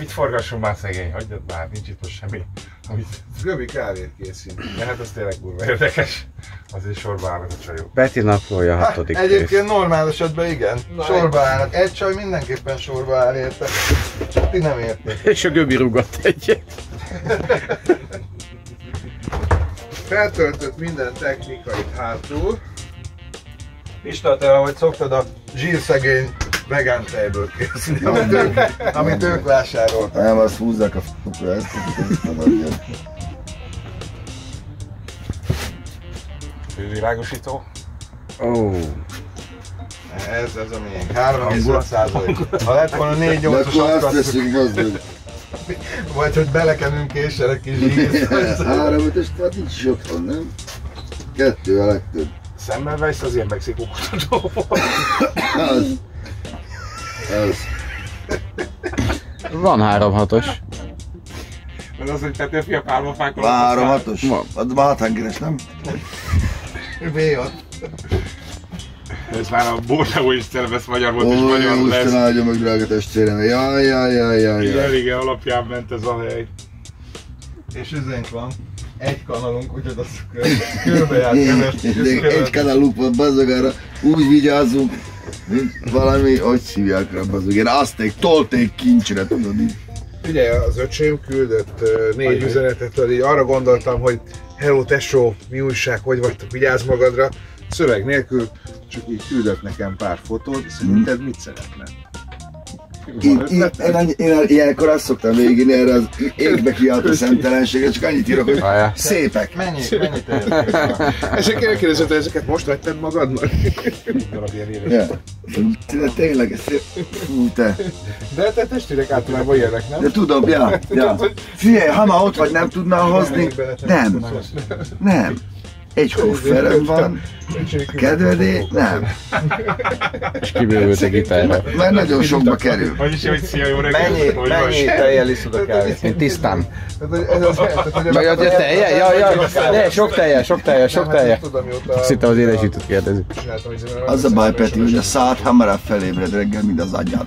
Mit forgassunk már szegény? Hagyjad már, nincs itt most semmi. Amit... Göbi kávét készít. De hát az tényleg kurva érdekes. Azért sorba állnak a csajok. Peti naplója 6. rész. Egyébként normál esetben igen. Sorba állnak. Egy csaj mindenképpen sorba áll érte. Csak ti nem érték. És a Göbi rúgott egyet. Feltöltött minden technikait hátul. Pista, te ahogy szoktad a zsírszegény vegán tejből készülni, amit ők vásároltak. Nem, azt húzzák a f***ra, ezt adja. Fővilágosító. Ó. Ez a miénk. 3,5%. Ha lett volna 4-8-as, de akkor azt veszünk, bazd. vagy hogy belekenünk késsel egy kis zsírt. 3-5-es, tehát így sok van, nem? 2 a legtöbb. Semmelweis az ilyen Mexikó kutató volt. Az. Van 3-6-os. Az az, hogy Petőfi a pálmafákon. 3-6-os? Az már 6 hengeres, nem? V6. Ez már a Bordeaux is szervesz magyar volt, és Ó, magyar jó, lesz. Isten áldja meg, drága testvérem. Jaj. Igen, alapján ment ez a hely. És üzénk van. Egy kanalunk, úgyhogy azt körbejárt kevertjük. Egy kanalunk van, bazzogára. Úgy vigyázzunk, mint valami, hogy szívják rá, bazzog. Ilyen azték, tolték kincsre, tudod így. Ugye az öcsém küldött 4 üzenetet, hogy így arra gondoltam, hogy hello tesó, mi újság, hogy vagytok, vigyázz magadra. Szöveg nélkül, csak így küldött nekem pár fotót, szerinted mit szeretne? Én ilyenkor azt szoktam végigni erre az égbe kiáltó szemtelenséget, csak annyit írok, hogy szépek. Mennyit érték? És kérdezett, hogy ezeket most vetted magadnak? Ja. Tényleg, fú, te. De te testvérek általában ilyenek, nem? De tudom, ja. Figyelj, ha ma ott vagy, nem tudnál hozni? Nem. Egy kofferem van, kedvedé, nem. És kibővült a gitárra. Mert nagyon sokba kerül. Vagyis, hogy szia, jó reggelt! Mennyi tejjel iszod a kávét? Én tisztán. Vagy a teje? Ja, sok teje. Azt hittem az édesítőt kérdezik. Az a baj, Peti, hogy a szád hamarabb felébred reggel, mint az agyad.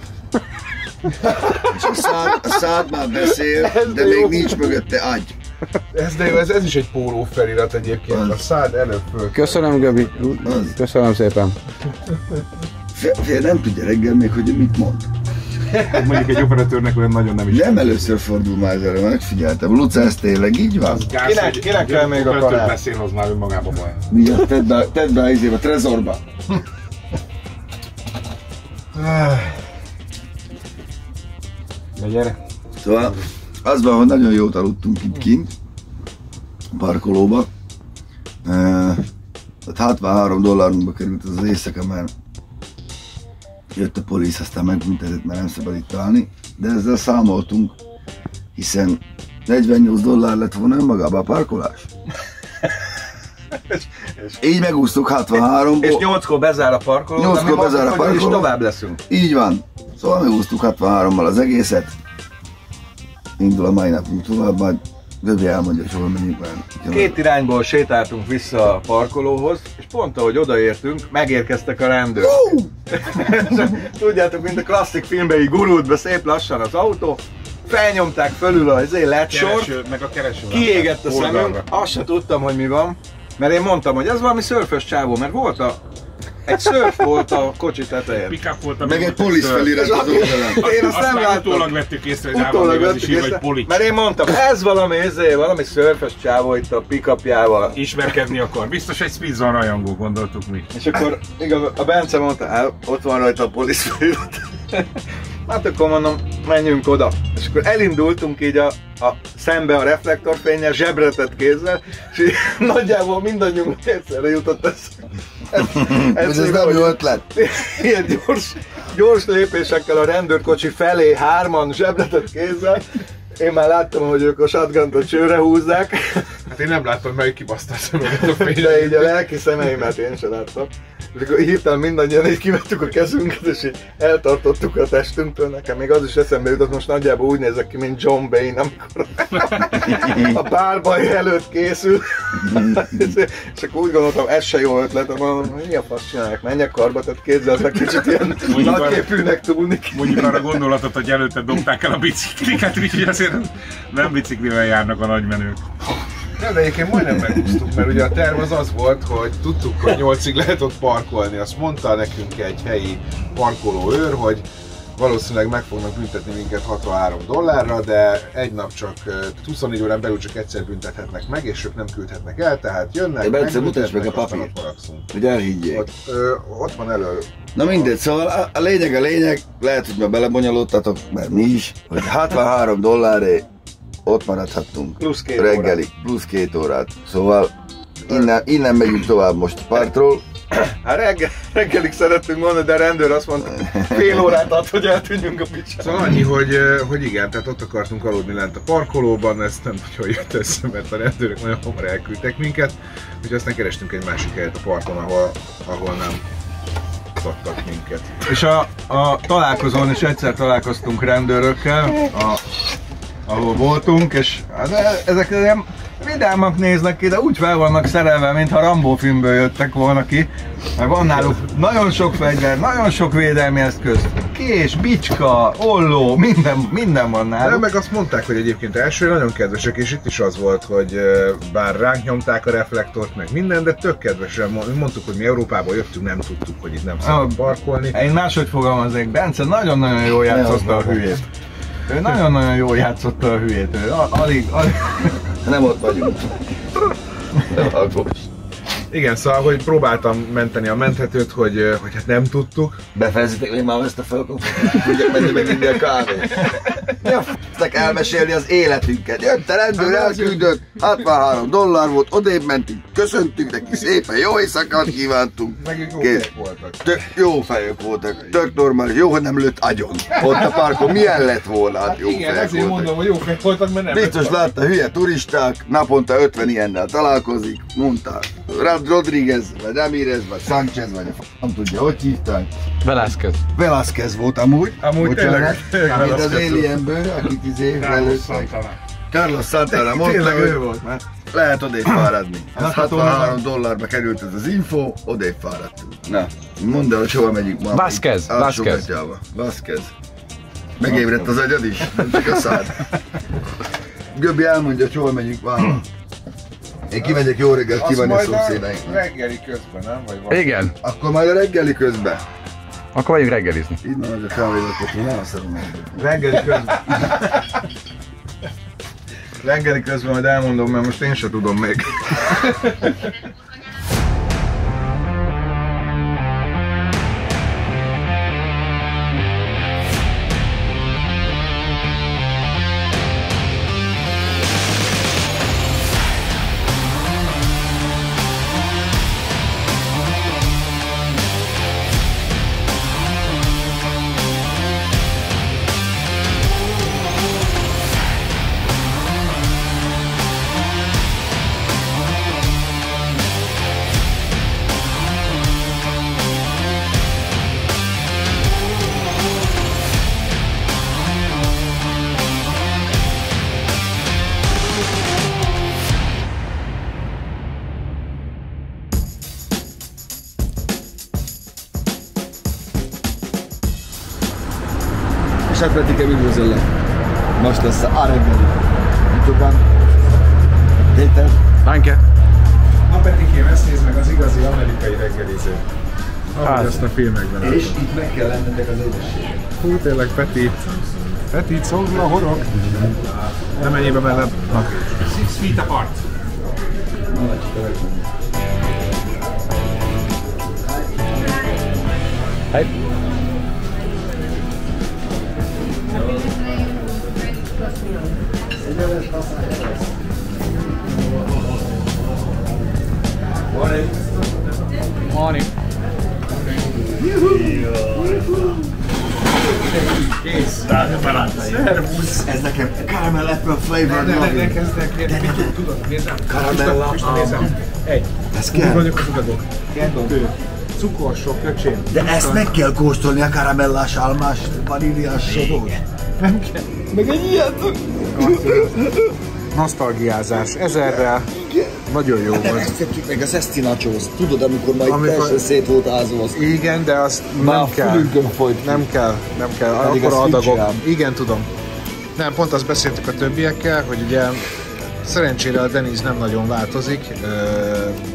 És a szád már beszél, de még nincs mögötte agy. Ez is egy póló felirat egyébként, a szád előbb föl. Köszönöm, Göbi. Köszönöm szépen. Fél nem tudja reggel még, hogy mit mond. Mondjuk egy operatőrnek olyan nagyon nem is. Nem először fordul már ezzel, megfigyeltem. Luca, ez tényleg így van? Kinek kell még a kanál? Beszél, az már önmagában baj. Miért? Tedd be a trezorba. Na gyere. Szóval az van, hogy nagyon jót aludtunk itt kint, a parkolóba. $73 került az éjszaka, mert jött a polisz, aztán megbüntetett, mert nem szabad itt állni. De ezzel számoltunk, hiszen $48 lett volna önmagában a parkolás. Így megúsztuk 63-ból. És 8-kor bezár a parkoló, 8-kor bezár a parkoló, és tovább leszünk. Így van. Szóval megúsztuk 63-mal az egészet. Indul a mai napunk tovább, majd Göbi elmondja, hogy hol menjünk már. 2 irányból sétáltunk vissza a parkolóhoz, és pont ahogy odaértünk, megérkeztek a rendőrök. Tudjátok, mint a klasszik filmben így gurult be szép lassan az autó, felnyomták fölül a LED-sort, meg a kereső. Kiégett a szemünk, azt se tudtam, hogy mi van, mert én mondtam, hogy ez valami szörfös csávó, mert volt egy szörf volt a kocsi tetején. Pick-up volt, meg egy polisz felirat az oldalán. Én azt nem láttam. Utólag vettük észre, hogy Ában az is ír, vagy polic. Mert én mondtam, ez valami szörfös csávó itt a pick-upjával. Ismerkedni akar. Biztos egy Speedzone rajongó, gondoltuk mi. És akkor igaz, a Bence mondta, ott van rajta a polisz felirat. Hát akkor mondom, menjünk oda. És akkor elindultunk így a szembe a reflektorfénnyel, zsebretett kézzel, és így nagyjából mindannyiunk egyszerre jutott ez nem jó ötlet. Ilyen gyors lépésekkel a rendőrkocsi felé 3-an zsebretett kézzel. Én már láttam, hogy ők a shotgunt a csőre húzzák. Hát én nem láttam, melyik kibaszta a szemeget a fényre. De így a lelki szemeimet én sem láttam. És akkor hirtelen mindannyian így kivettük a kezünket, és így eltartottuk a testünktől. Nekem még az is eszembe jutott, most nagyjából úgy nézek ki, mint John Bain, amikor a párbaj előtt készül. És akkor úgy gondoltam, ez se jó ötlet, mondom, mi a fasz csinálják, menjek karba, tehát képzeltek kicsit ilyen nagyképűnek tűnik. Mondjuk arra gondolatot, hogy előtte dobták el a bicikliket, úgyhogy azért nem biciklivel járnak a nagymenők. De egyébként majdnem megúsztuk, mert ugye a terv az volt, hogy tudtuk, hogy 8-ig lehet ott parkolni. Azt mondta nekünk egy helyi parkolóőr, hogy valószínűleg meg fognak büntetni minket $63, de egy nap csak 24 órán belül csak egyszer büntethetnek meg, és ők nem küldhetnek el, tehát jönnek, mutasd meg a papírt, hogy elhiggyék. Ott van elő. Na mindegy, szóval a lényeg, lehet, hogy ma belebonyolódtatok, mert mi is, hogy $63 ott maradhattunk reggelig, plusz 2 órát. Szóval innen megyünk tovább most a partról. Hát reggelig szerettünk mondani, de a rendőr azt mondta, fél órát ad, hogy eltűnjünk a picsába. Szóval annyi, hogy igen, tehát ott akartunk aludni lent a parkolóban, ezt nem tudom, hogy jött össze, mert a rendőrök nagyon hamar elküldtek minket, úgyhogy aztán kerestünk egy másik helyet a parton, ahol nem szoktak minket. És a találkozón is egyszer találkoztunk rendőrökkel, ahol voltunk, és ezek ilyen vidámak néznek ki, de úgy fel vannak szerelve, mintha Rambo filmből jöttek volna ki. Mert van náluk nagyon sok fegyver, nagyon sok védelmi eszköz, kés, bicska, olló, minden van náluk. De meg azt mondták, hogy egyébként elsőre nagyon kedvesek, és itt is az volt, hogy bár ránk nyomták a reflektort, meg minden, de tök kedvesen mondtuk, hogy mi Európából jöttünk, nem tudtuk, hogy itt nem szabad parkolni. Én máshogy fogalmaznék, Bence nagyon-nagyon jól játszotta a hülyét. Ő nagyon-nagyon jól játszotta a hülyét, ő alig. Nem ott vagyunk. Igen, szóval, hogy próbáltam menteni a menthetőt, hogy hát nem tudtuk. Befejezitek még már ezt a felkapot, tudjak menni meg inni a kávét. Mi a f***nek elmesélni az életünket? Jött a rendőr, elküldött, $63 volt, odébb mentünk, köszöntünk neki szépen, jó éjszakát kívántunk. Meg jó fejek voltak. Jó fejek voltak, tök normális, jó, hogy nem lőtt agyon. Ott a parkon milyen lett volna, hát jó igen, fejek ezért voltak. mondom, hogy jó fejek voltak, mert nem. Biztos látta, hülye turisták, naponta 50 ilyennel találkozik, mondta. Rodriguez, vagy Ramirez, vagy Sánchez, vagy nem tudja, hogy hívták. Velázquez volt amúgy. Amúgy tényleg. Mint az Alienből, akit lelőttek. Carlos Santana mondta, tényleg ő hogy volt, mert lehet odébb fáradni. Ez $63 került ez az info, odébb fáradtunk. Na, mondd el, hogy hova megyünk ma. Vázquez. Megébredt az agyad is, nem csak a szád. Göbbi elmondja, hogy hol megyünk ma. Én kimegyek, jó reggelt kívánni a szomszédainknak. Reggeli közben, nem? Vagy valami. Igen. Akkor majd a reggeli közben. Akkor vagyunk reggelizni. Így van, hogy a kávézatot, nem azt mondom. Reggeli közben. Reggeli közben majd elmondom, mert most én sem tudom még. És hát Petikem üdvözöllek. Most lesz a reggeli. YouTube-ban. Péter. Danke. Na Petikém, ezt nézd meg, az igazi amerikai reggeliző. Ahogy azt a filmekben látom. És itt meg kell lennetek az édességet. Hú, tényleg Peti. Peti, szólna a horog. Nem ennyibe mellett. 6 feet apart. Hej. Morning. Kész. Szervusz! Ez nekem caramel apple flavor. Ne kezd el kérni, tudod, nézem. Caramella. Nézem. Egy. Ez kell. Vagyok az ugadok. Kettő. Cukorsok, öcsém. De ezt meg kell kóstolni, a karamellás, almás, vaníliás sodót. Nem kell. Meg egy ilyet. Nosztalgiázás. 1000-rel. Nagyon jó volt. Ezt meg az esti nachos. Tudod, amikor majd teljesen szét volt ázolva. Igen, de azt már nem kell. Folyt. Nem kell. Pedig Akkor azt adagok. figyelem. Igen, tudom. Nem, pont azt beszéltük a többiekkel, hogy ugye szerencsére a Denny's nem nagyon változik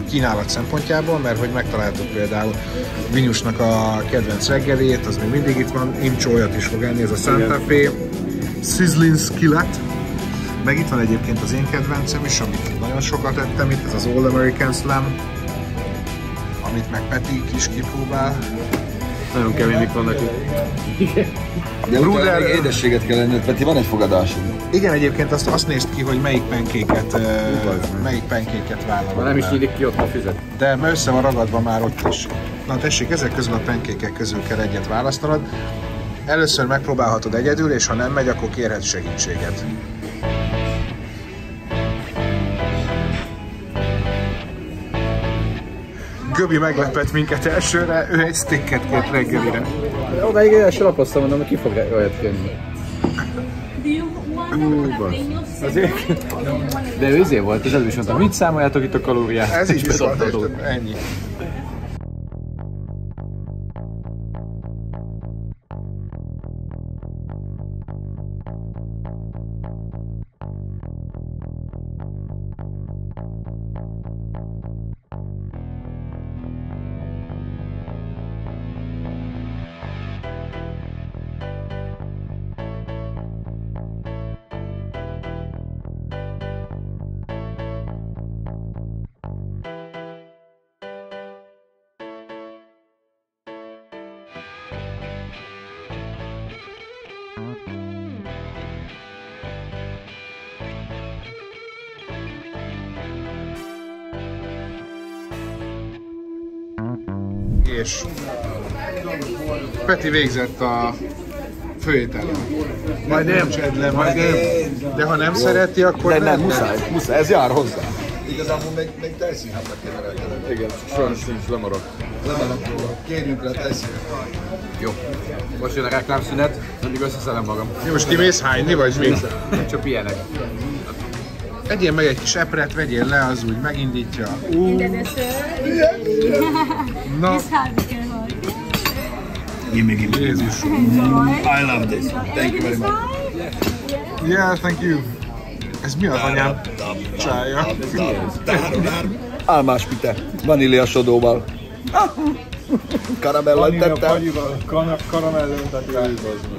kínálat szempontjából, mert hogy megtaláltuk például Vinyusnak a kedvenc reggelét, az még mindig itt van, Imcsó olyat is fog enni, ez a Santa Fe Sizzling Skillet. Meg itt van egyébként az én kedvencem is, amit nagyon sokat ettem itt, ez az All American Slam, amit meg Peti is kipróbál. Nagyon keményik van neki. De utána még édességet kell lenned, Peti, van egy fogadásunk. Igen, egyébként azt nézd ki, hogy melyik penkéket vállalod. Nem is nyílik ki ott a füzet. De mert össze van ragadva már ott is. Na tessék, ezek közül a penkékek közül kell egyet választanod. Először megpróbálhatod egyedül, és ha nem megy, akkor kérhetsz segítséget. Göbi meglepett minket elsőre, ő egy steaket kért reggelire. Odáig első lapoztam, mondom, hogy ki fog olyat kérni. De ő izé volt, és ez is mondtam, mit számoljátok itt a kalóriát? Ez is viszont ennyi. És Peti végzett a főétellel. Majd nem. Majd nem. De ha nem szereti, akkor Nem, muszáj, ez jár hozzá. Igazából még tejszínhátra kéne rá. Igen, sajnos nincs, lemarad. Kérjünk rá tejszínhátra. Jó. Most jön a reklámszünet, addig összeszedem magam. Jó, most kimész hányni, vagy mi? Csak ilyenek. Egyél meg egy kis epret, vegyél le, az úgy megindítja. Na, Gimme. Jézus. I love this. Thank you very much. Yeah, thank you. Ez mi az anyám? Csája. Álmás pite. Vanília sodóval. Karamellát tettem.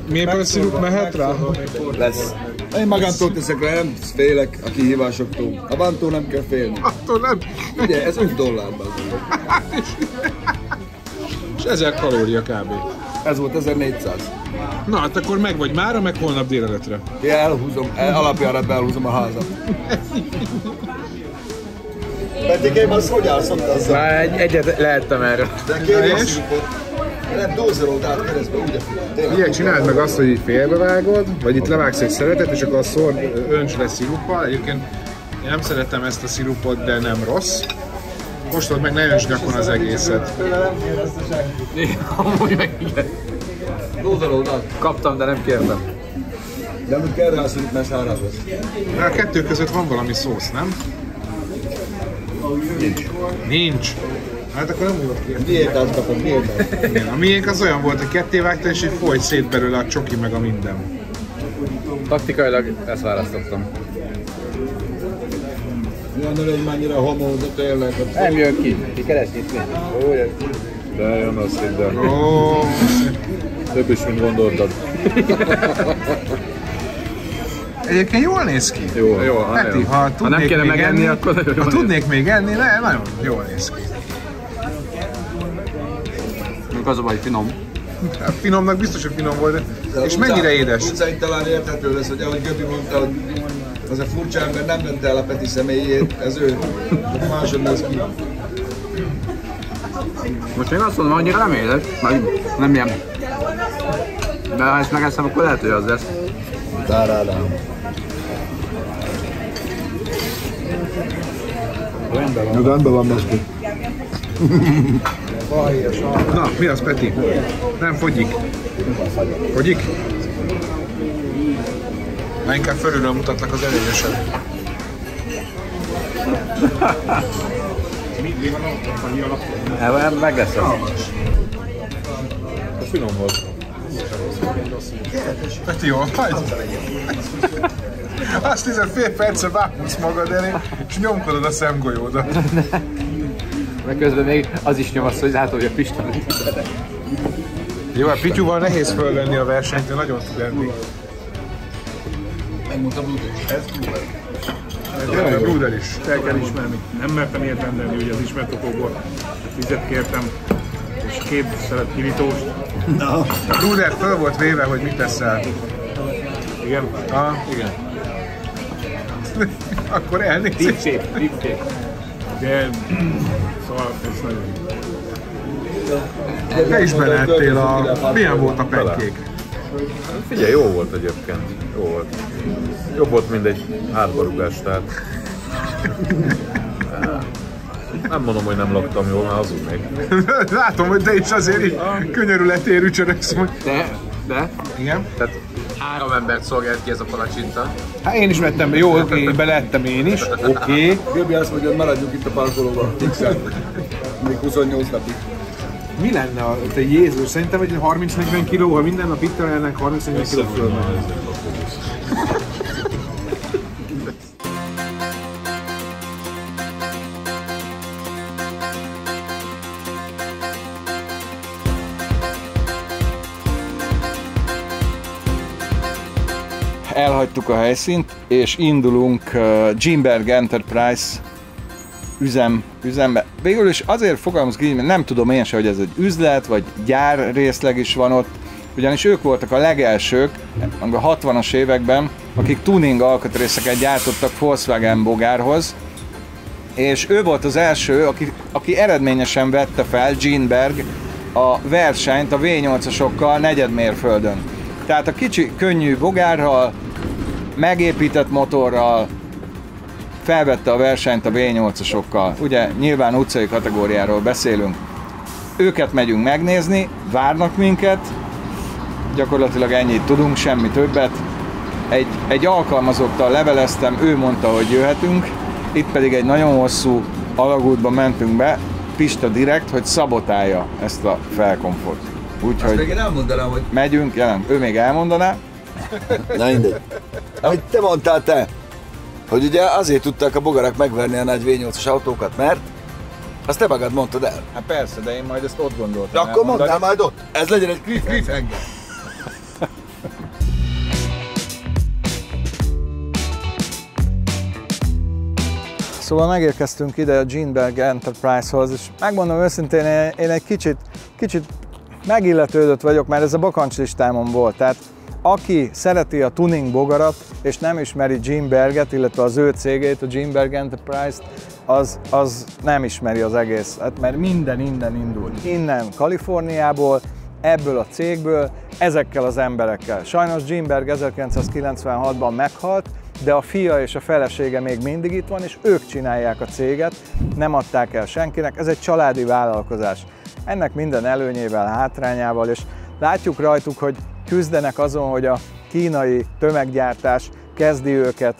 Maple szirup mehet rá? Lesz. Én magától teszek rá, nem félek a kihívásoktól. A vántól nem kell félni. Attól nem. Ugye, ez $5. És 1000 kalória kb. Ez volt 1400. Na, hát akkor meg vagy mára, meg holnap délelőtre. Én elhúzom, alapjáratban elhúzom a házat. Petikém, az hogy állsz ott azzal? Már egyet lehettem erre. De kérj a szívót. Nem dózerolod át keresztbe, ugye? Ilyen csináld meg azt, hogy így félbevágod, vagy itt levágsz egy szeretet, és akkor a önts le sziruppal. Egyébként én nem szeretem ezt a szirupot, de nem rossz. Kóstold meg, ne önts nyakon az egészet. Amúgy meg igen. Dózerolod át. Kaptam, de nem kértem. De amit kell rá a szirup, mert száraz lesz. De a kettő között van valami szósz, nem? Nincs. Hát akkor nem úgy kértem. Diétát kapod, diétát. Igen, a miénk az olyan volt, hogy ketté vágta, és így folyt szét belőle a csoki meg a minden. Taktikailag ezt választottam. Ilyen egy mennyire homó, de tényleg. Nem jön ki. Ki keresni itt még? De jön az szépen. Ó, Több is, mint gondoltad. egyébként jól néz ki. Jó, Peti, ha nem kéne még megenni, akkor nagyon ha tudnék még enni, nagyon jól néz ki. Még az a baj, finom. Hát finomnak biztos, hogy finom volt, de és mennyire édes? Utcáig talán érthető lesz, hogy ahogy Göbi mondta, hogy az a furcsa ember nem vette el a Peti személyét, ez ő. Másod néz ki. Most én azt mondom, annyira nem édes, meg nem ilyen. De ha ezt megeszem, akkor lehet, hogy az lesz. Tárádám. Rendben van, Moszkó. Na, mi az, Peti? Nem fogyik. Fogyik? Na, inkább fölülről mutatlak az elégesen. Mi van ott? Meg lesz az. Finom volt. Peti, jól vagy? Azt hiszem, fél perce vágsz magad elé, és nyomkodod a szemgolyódat. Meg közben még az is nyom azt, hogy látod, hogy a Pista Jó, a Pityúval nehéz fölvenni a versenyt, de nagyon tud enni. Megmondtam, hogy Ez a Bruder is. El kell ismerni. Nem mertem ilyet rendelni, ugye az ismertokóból. Vizet kértem, és 2 szelet pirítóst. Na. A Bruder föl volt véve, hogy mit teszel. Igen? Igen. Akkor elnézést. Deep. De... Szóval ez nagyon jó. Te is belettél Milyen volt a pancake? Figyelj, jó volt egyébként. Jó volt. Jobb volt, mint egy hátbarugás, tehát... Nem mondom, hogy nem laktam jól, mert hazudnék. Látom, hogy te is azért így könyörületér ücsöröksz, hogy... De? Igen? Tehát 3 embert szolgált ki ez a palacsinta. Hát én is vettem, jó, oké, beleettem én is, oké. Göbi azt mondja, hogy maradjunk itt a parkolóban. Még 28 napig. Mi lenne te Jézus? Szerintem, hogy 30-40 kiló, ha minden nap itt találnánk 30-40 kiló fölmenni. Elhagytuk a helyszínt, és indulunk Gyertek Enterprise üzembe. Végül is azért fogalmazok így, mert nem tudom én se, hogy ez egy üzlet, vagy gyár részleg is van ott, ugyanis ők voltak a legelsők a 60-as években, akik tuning alkatrészeket gyártottak Volkswagen Bogárhoz, és ő volt az első, aki eredményesen vette fel, Gyertek, a versenyt a V8-asokkal negyedmérföldön. Tehát a kicsi, könnyű Bogárral, megépített motorral felvette a versenyt a V8-asokkal. Ugye nyilván utcai kategóriáról beszélünk. Őket megyünk megnézni, várnak minket, gyakorlatilag ennyit tudunk, semmi többet. Egy alkalmazottal leveleztem, ő mondta, hogy jöhetünk, itt pedig egy nagyon hosszú alagútba mentünk be, Pista direkt, hogy szabotálja ezt a felkomfort. Úgyhogy még én elmondanám, hogy... megyünk, ő még elmondaná. Na mindegy. Amit te mondtál hogy ugye azért tudták a bogarak megverni a nagy V8-as autókat, mert azt te magad mondtad el. Hát persze, de én majd ezt ott gondoltam. De akkor mondtál majd ott. Ez legyen egy cliffhanger. Szóval megérkeztünk ide a Gyertek Enterprise-hoz, és megmondom őszintén, én egy kicsit megilletődött vagyok, mert ez a bakancslistámon volt. Tehát aki szereti a tuning bogarat, és nem ismeri Gyerteket, illetve az ő cégét, a Gyertek Enterprise-t, az nem ismeri az egészet, mert minden innen indul. Innen Kaliforniából, ebből a cégből, ezekkel az emberekkel. Sajnos Gyertek 1996-ban meghalt, de a fia és a felesége még mindig itt van, és ők csinálják a céget, nem adták el senkinek, ez egy családi vállalkozás. Ennek minden előnyével, hátrányával, és látjuk rajtuk, hogy küzdenek azon, hogy a kínai tömeggyártás kezdi őket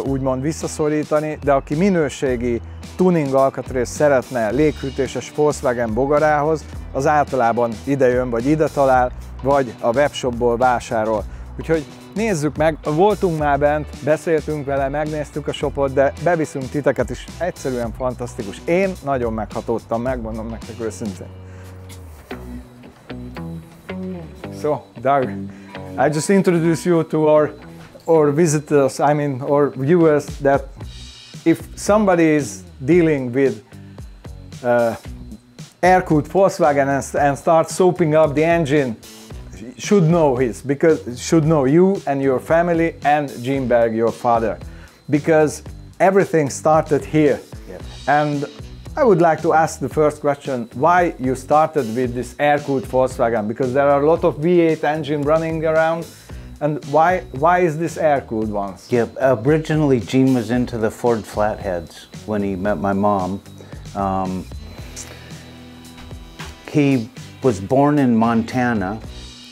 úgymond visszaszorítani, de aki minőségi tuning alkatrészt szeretne léghűtéses Volkswagen Bogarához, az általában ide jön, vagy ide talál, vagy a webshopból vásárol. Úgyhogy nézzük meg, voltunk már bent, beszéltünk vele, megnéztük a shopot, de beviszünk titeket is, egyszerűen fantasztikus. Én nagyon meghatódtam, megmondom nektek őszintén. So, Doug, I just introduce you to our visitors, our viewers, that if somebody is dealing with air-cooled Volkswagen and starts soaping up the engine, should know you and your family and Gyertek, your father, because everything started here. Yes. And I would like to ask the first question, why you started with this air-cooled Volkswagen? Because there are a lot of V8 engine running around, And why is this air-cooled ones? Yeah, originally Gene was into the Ford Flatheads when he met my mom. He was born in Montana,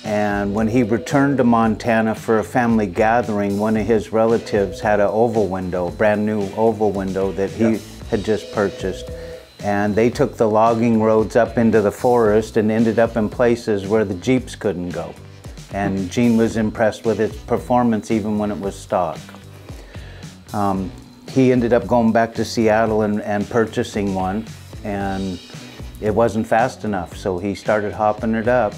and when he returned to Montana for a family gathering, one of his relatives had an oval window, brand new oval window that he had just purchased. And they took the logging roads up into the forest and ended up in places where the Jeeps couldn't go. And Gene was impressed with its performance even when it was stock. He ended up going back to Seattle and purchasing one, and it wasn't fast enough, so he started hopping it up.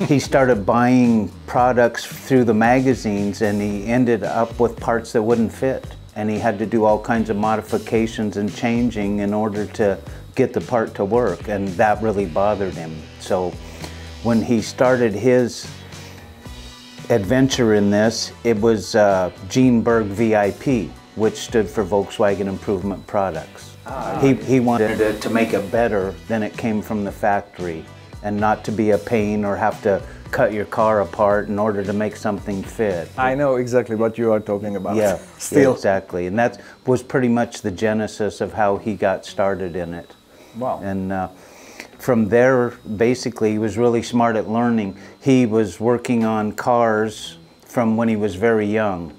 He started buying products through the magazines, and he ended up with parts that wouldn't fit. And he had to do all kinds of modifications and changing in order to get the part to work, and that really bothered him. So when he started his adventure in this, it was Gene Berg VIP, which stood for Volkswagen Improvement Products. He wanted it to make it better than it came from the factory, and not to be a pain or have to cut your car apart in order to make something fit. I know exactly what you are talking about. Yeah, Still. yeah, exactly. And that was pretty much the genesis of how he got started in it. Wow. And from there, basically, he was really smart at learning. He was working on cars from when he was very young.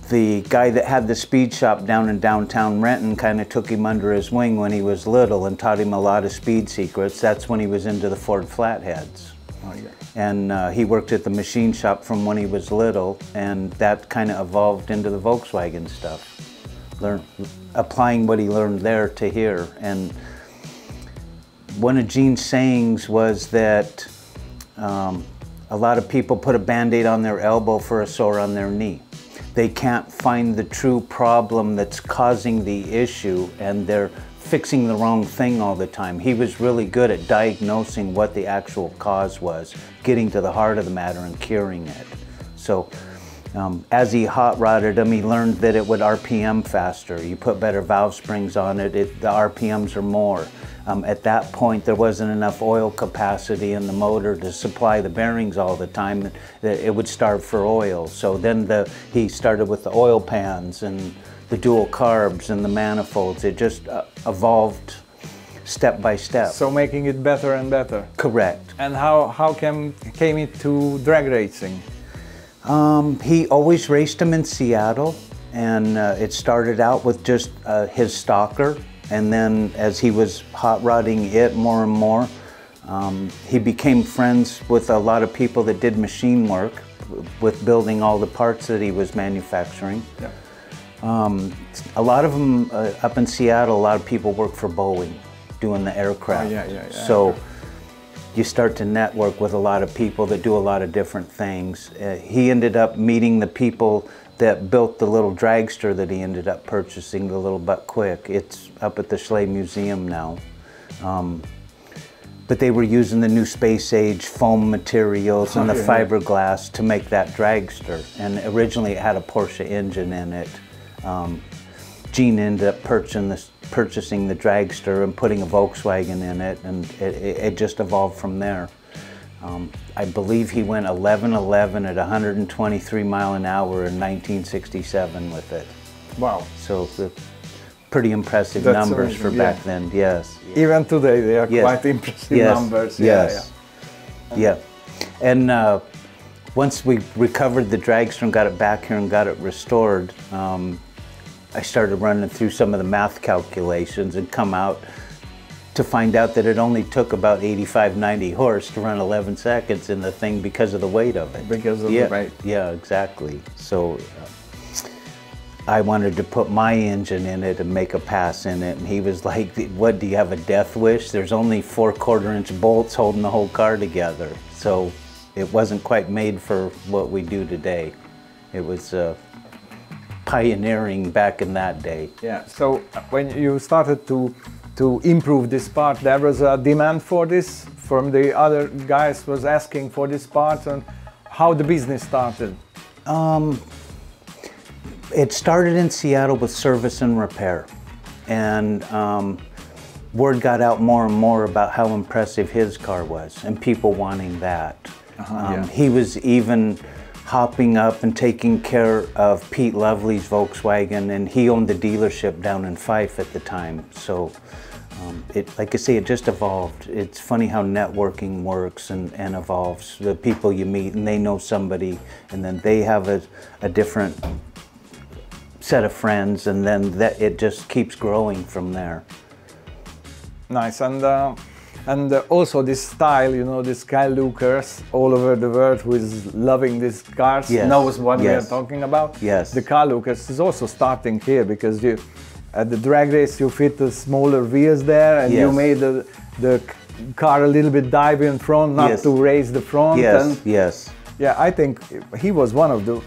The guy that had the speed shop down in downtown Renton kind of took him under his wing when he was little and taught him a lot of speed secrets. That's when he was into the Ford Flatheads. Oh, yeah. And he worked at the machine shop from when he was little, and that kind of evolved into the Volkswagen stuff. Applying what he learned there to here. And one of Gene's sayings was that a lot of people put a Band-Aid on their elbow for a sore on their knee. They can't find the true problem that's causing the issue, and they're fixing the wrong thing all the time. He was really good at diagnosing what the actual cause was, getting to the heart of the matter and curing it. So as he hot rodded them, he learned that it would RPM faster. You put better valve springs on it, the RPMs are more. At that point, there wasn't enough oil capacity in the motor to supply the bearings all the time. It would starve for oil. So then he started with the oil pans and the dual carbs and the manifolds. It just evolved step by step. So making it better and better. Correct. And how came it to drag racing? He always raced them in Seattle, and it started out with just his stalker. And then as he was hot rodding it more and more, he became friends with a lot of people that did machine work with building all the parts that he was manufacturing. Yeah. A lot of them up in Seattle, a lot of people work for Boeing doing the aircraft. Oh, yeah. So you start to network with a lot of people that do a lot of different things. He ended up meeting the people that built the little dragster that he ended up purchasing, the little Buck Quick. It's up at the Schley Museum now. But they were using the new space age foam materials and the fiberglass to make that dragster. And originally it had a Porsche engine in it. Gene ended up purchasing the dragster and putting a Volkswagen in it, and it just evolved from there. I believe he went 11-11 at 123 mile an hour in 1967 with it. Wow. So pretty impressive That's numbers amazing, for back then, yes. Even today they are quite impressive numbers. Yeah. And once we recovered the dragster and got it back here and got it restored, I started running through some of the math calculations and come out to find out that it only took about 85-90 horse to run 11 seconds in the thing because of the weight of it. Because of the weight. Yeah, exactly. So I wanted to put my engine in it and make a pass in it, and he was like, what, do you have a death wish? There's only 4 1/4-inch bolts holding the whole car together. So it wasn't quite made for what we do today. It was pioneering back in that day. Yeah, so when you started to improve this part, there was a demand for this from the other guys was asking for this part, and how the business started? It started in Seattle with service and repair, and word got out more and more about how impressive his car was and people wanting that. He was even hopping up and taking care of Pete Lovely's Volkswagen, and he owned the dealership down in Fife at the time. So like I say, it just evolved. It's funny how networking works and evolves. The people you meet and they know somebody, and then they have a different set of friends, and then it just keeps growing from there. Nice. And also this style, you know, these car lookers all over the world who is loving these cars, knows what we are talking about. Yes. The car lookers is also starting here, because you, at the drag race, you fit the smaller wheels there, and you made the car a little bit dive in front, not to raise the front. Yes. Yeah, I think he was one of the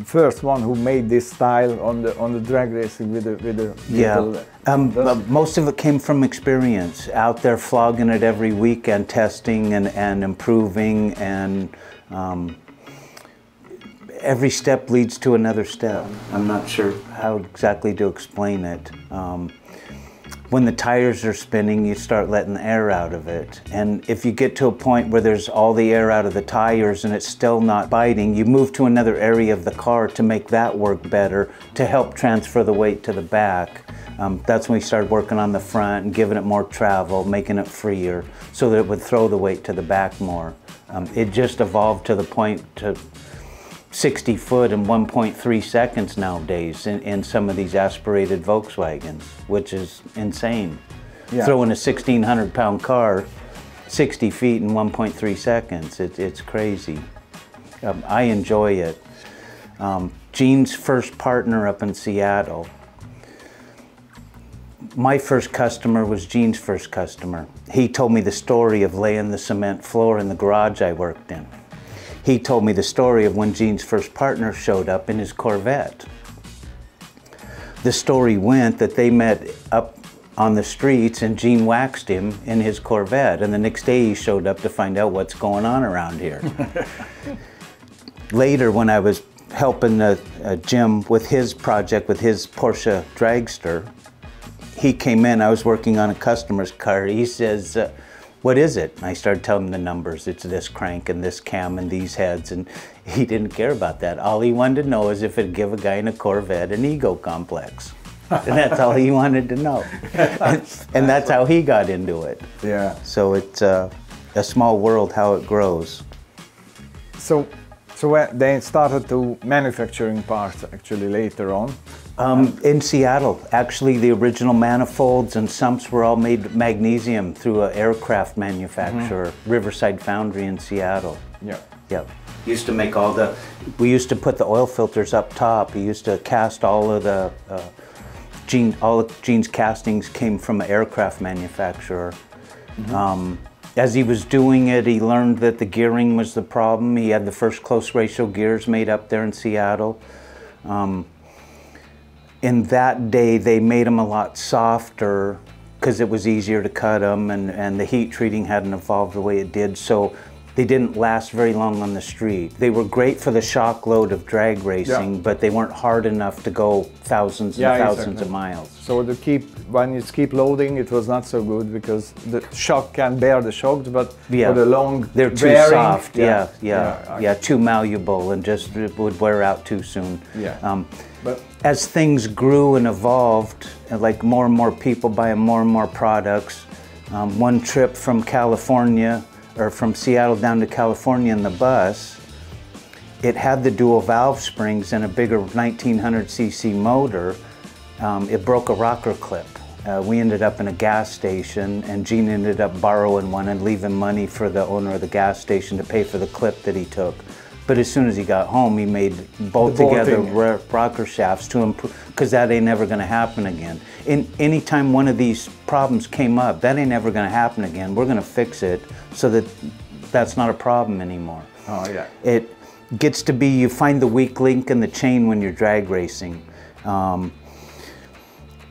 first one who made this style on the drag racing with the but most of it came from experience, out there flogging it every weekend, testing and improving, and every step leads to another step. I'm not sure how exactly to explain it. When the tires are spinning, you start letting the air out of it. And if you get to a point where there's all the air out of the tires and it's still not biting, you move to another area of the car to make that work better, to help transfer the weight to the back. That's when we started working on the front and giving it more travel, making it freer, so that it would throw the weight to the back more. It just evolved to the point to 60 foot in 1.3 seconds nowadays in some of these aspirated Volkswagens, which is insane. Throwing a 1,600 pound car 60 feet in 1.3 seconds, it's crazy. I enjoy it. Gene's first partner up in Seattle. My first customer was Gene's first customer. He told me the story of laying the cement floor in the garage I worked in. He told me the story of when Gene's first partner showed up in his Corvette. The story went that they met up on the streets and Gene waxed him in his Corvette, and the next day he showed up to find out what's going on around here. Later, when I was helping Jim with his project with his Porsche dragster, he came in, I was working on a customer's car. He says, what is it? And I started telling him the numbers. It's this crank and this cam and these heads, and he didn't care about that. All he wanted to know is if it'd give a guy in a Corvette an ego complex. And that's all he wanted to know. And that's how he got into it. Yeah. So it's a small world how it grows. So they started to manufacturing parts actually later on. In Seattle, actually the original manifolds and sumps were all made magnesium through an aircraft manufacturer, Riverside Foundry in Seattle. Yeah. Used to make we used to put the oil filters up top. He used to cast all of the, all of Gene's castings came from an aircraft manufacturer. As he was doing it, he learned that the gearing was the problem. He had the first close ratio gears made up there in Seattle. In that day, they made them a lot softer because it was easier to cut them, and the heat treating hadn't evolved the way it did, so they didn't last very long on the street. They were great for the shock load of drag racing, but they weren't hard enough to go thousands and thousands of miles. So when you keep loading, it was not so good because the shock can bear the shocks, but for the long they're too soft. Too malleable, and just it would wear out too soon. But as things grew and evolved, and like more and more people buying more and more products, one trip from California, or from Seattle down to California in the bus, it had the dual valve springs and a bigger 1900cc motor. It broke a rocker clip. We ended up in a gas station, and Gene ended up borrowing one and leaving money for the owner of the gas station to pay for the clip that he took. But as soon as he got home, he made bolt together rocker shafts to improve, because that ain't never gonna happen again. Anytime one of these problems came up, that ain't never gonna happen again. We're gonna fix it so that that's not a problem anymore. It gets to be, you find the weak link in the chain when you're drag racing.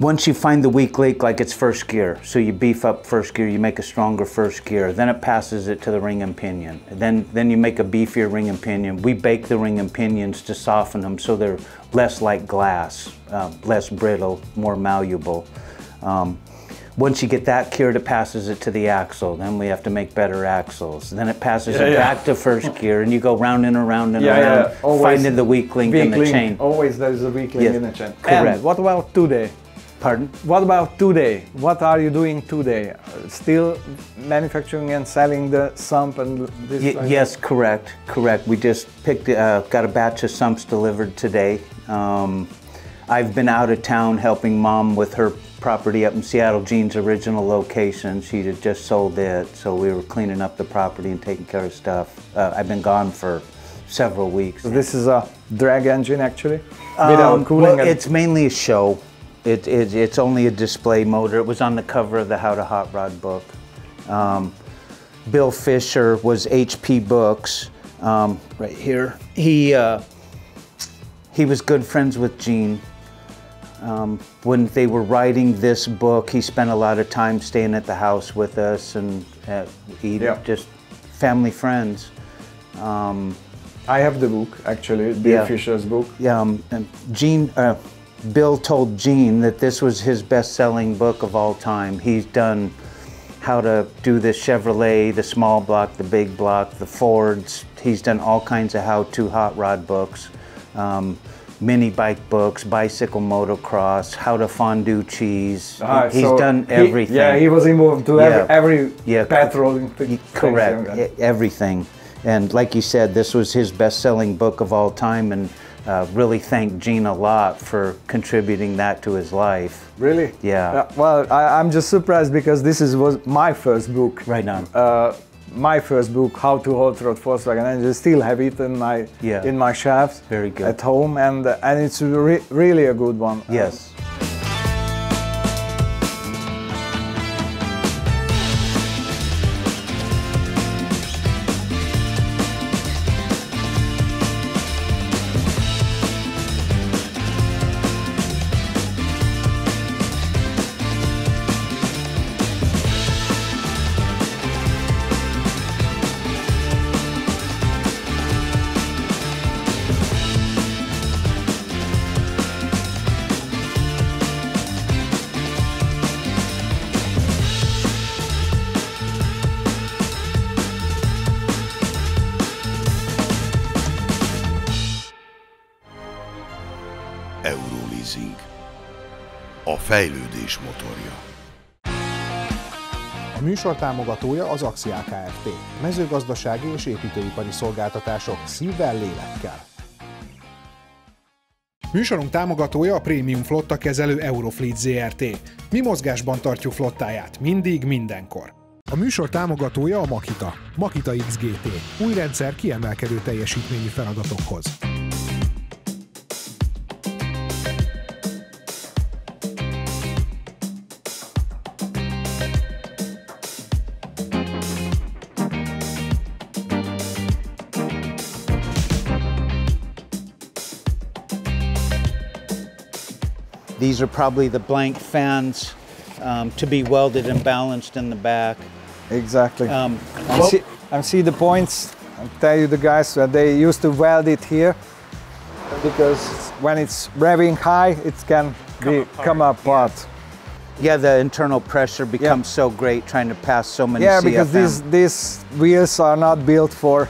Once you find the weak link, like it's first gear, so you beef up first gear, you make a stronger first gear, then it passes it to the ring and pinion. Then you make a beefier ring and pinion. We bake the ring and pinions to soften them so they're less like glass, less brittle, more malleable. Once you get that cured, it passes it to the axle. Then we have to make better axles. Then it passes it back to first gear, and you go round and around and around, finding the weak link in the chain. Always there's a weak link in the chain. Correct. And what about today? Pardon? What about today? What are you doing today? Still manufacturing and selling the sump and this? Yes, correct. We just got a batch of sumps delivered today. I've been out of town helping Mom with her property up in Seattle, Jean's original location. She had just sold it, so we were cleaning up the property and taking care of stuff. I've been gone for several weeks. So this is a drag engine actually? Without cooling? Well, it's mainly a show. It's only a display motor. It was on the cover of the How to Hot Rod book. Bill Fisher was HP Books, right here. He was good friends with Gene. When they were writing this book, he spent a lot of time staying at the house with us and eating, just family friends. I have the book, actually, Bill Fisher's book. And Bill told Gene that this was his best-selling book of all time. He's done how to do the Chevrolet, the small block, the big block, the Fords. He's done all kinds of how-to hot rod books. Mini bike books, bicycle motocross, how to fondue cheese. He's done everything. He was involved to every petrol thing. Correct, everything. And like you said, this was his best-selling book of all time, and really thank Gene a lot for contributing that to his life. Really? Yeah. Well, I'm just surprised because this was my first book. Right on. My first book, How to Hot Rod Volkswagen, and I still have it in my shelves. Very good. At home, and it's really a good one. Yes. A fejlődés motorja. A műsor támogatója az Axia Kft. Mezőgazdasági és építőipari szolgáltatások szívvel, lélekkel. Műsorunk támogatója a prémium flotta kezelő Eurofleet Zrt. Mi mozgásban tartjuk flottáját, mindig, mindenkor. A műsor támogatója a Makita. Makita XGT. Új rendszer kiemelkedő teljesítményű feladatokhoz. These are probably the blank fans to be welded and balanced in the back. Exactly. I see the points. I'll tell you the guys that they used to weld it here because when it's revving high, it can come apart. Yeah, the internal pressure becomes so great trying to pass so many CFM. Yeah, because these wheels are not built for